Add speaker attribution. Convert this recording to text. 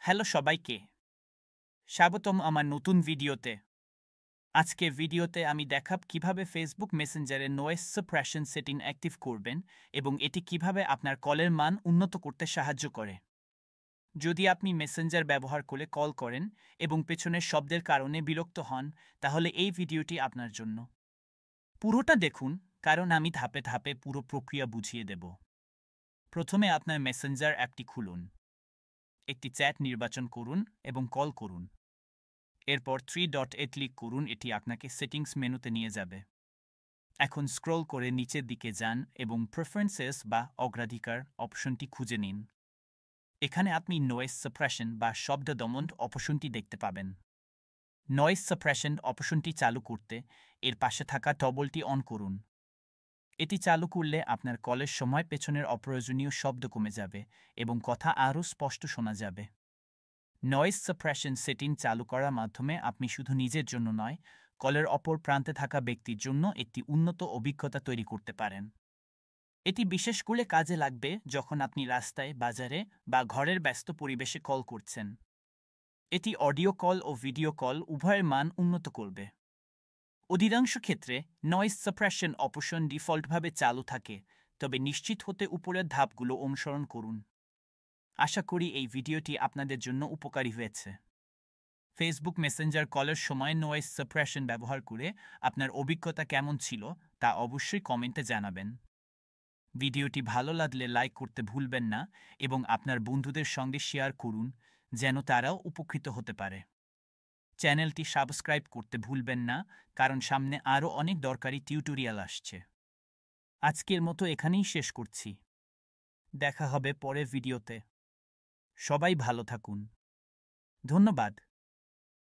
Speaker 1: Hello সবাইকে, স্বাগতম আমার নতুন ভিডিওতে। আজকে ভিডিওতে আমি দেখাব কিভাবে ফেসবুক মেসেঞ্জারে নয়েজ সাপ্রেশন সেটিং অ্যাক্টিভ করবেন এবং এটি কিভাবে আপনার কলের মান উন্নত করতে সাহায্য করে। যদি আপনি মেসেঞ্জার ব্যবহার করে কল করেন এবং পেছনের শব্দের কারণে বিরক্ত হন, তাহলে এই ভিডিওটি আপনার জন্য। পুরোটা দেখুন, কারণ আমি ধাপে ধাপে পুরো প্রক্রিয়া বুঝিয়ে দেব। প্রথমে আপনার মেসেঞ্জার অ্যাপটি খুলুন। একটি চ্যাট নির্বাচন করুন এবং কল করুন। এরপর 3 ডট-এ ক্লিক করুন, এটি আপনাকে সেটিংস মেনুতে নিয়ে যাবে। এখন স্ক্রল করে নিচের দিকে যান এবং প্রেফারেন্সেস বা অগ্রাধিকার অপশনটি খুঁজে নিন। এখানে আপনি নয়েজ সাপ্রেশন বা শব্দ দমন অপশনটি দেখতে পাবেন। নয়েজ সাপ্রেশন অপশনটি চালু করতে এর পাশে থাকা টগলটি অন করুন। এটি চালু করলে আপনার কলের সময় পেছনের অপ্রয়োজনীয় শব্দ কমে যাবে এবং কথা আরও স্পষ্ট শোনা যাবে। নয়েজ সাপ্রেশন সেটিং চালু করার মাধ্যমে আপনি শুধু নিজের জন্য নয়, কলের অপর প্রান্তে থাকা ব্যক্তির জন্য একটি উন্নত অভিজ্ঞতা তৈরি করতে পারেন। এটি বিশেষ করে কাজে লাগবে যখন আপনি রাস্তায়, বাজারে বা ঘরের ব্যস্ত পরিবেশে কল করছেন। এটি অডিও কল ও ভিডিও কল উভয়ের মান উন্নত করবে। অধিকাংশ ক্ষেত্রে নয়েজ সাপ্রেশন অপশন ডিফল্টভাবে চালু থাকে, তবে নিশ্চিত হতে উপরের ধাপগুলো অনুসরণ করুন। আশা করি এই ভিডিওটি আপনাদের জন্য উপকারী হয়েছে। ফেসবুক মেসেঞ্জার কলের সময় নয়েজ সাপ্রেশন ব্যবহার করে আপনার অভিজ্ঞতা কেমন ছিল তা অবশ্যই কমেন্টে জানাবেন। ভিডিওটি ভালো লাগলে লাইক করতে ভুলবেন না এবং আপনার বন্ধুদের সঙ্গে শেয়ার করুন যেন তারাও উপকৃত হতে পারে। চ্যানেলটি সাবস্ক্রাইব করতে ভুলবেন না, কারণ সামনে আরও অনেক দরকারি টিউটোরিয়াল আসছে। আজকের মতো এখানেই শেষ করছি। দেখা হবে পরের ভিডিওতে। সবাই ভালো থাকুন। ধন্যবাদ।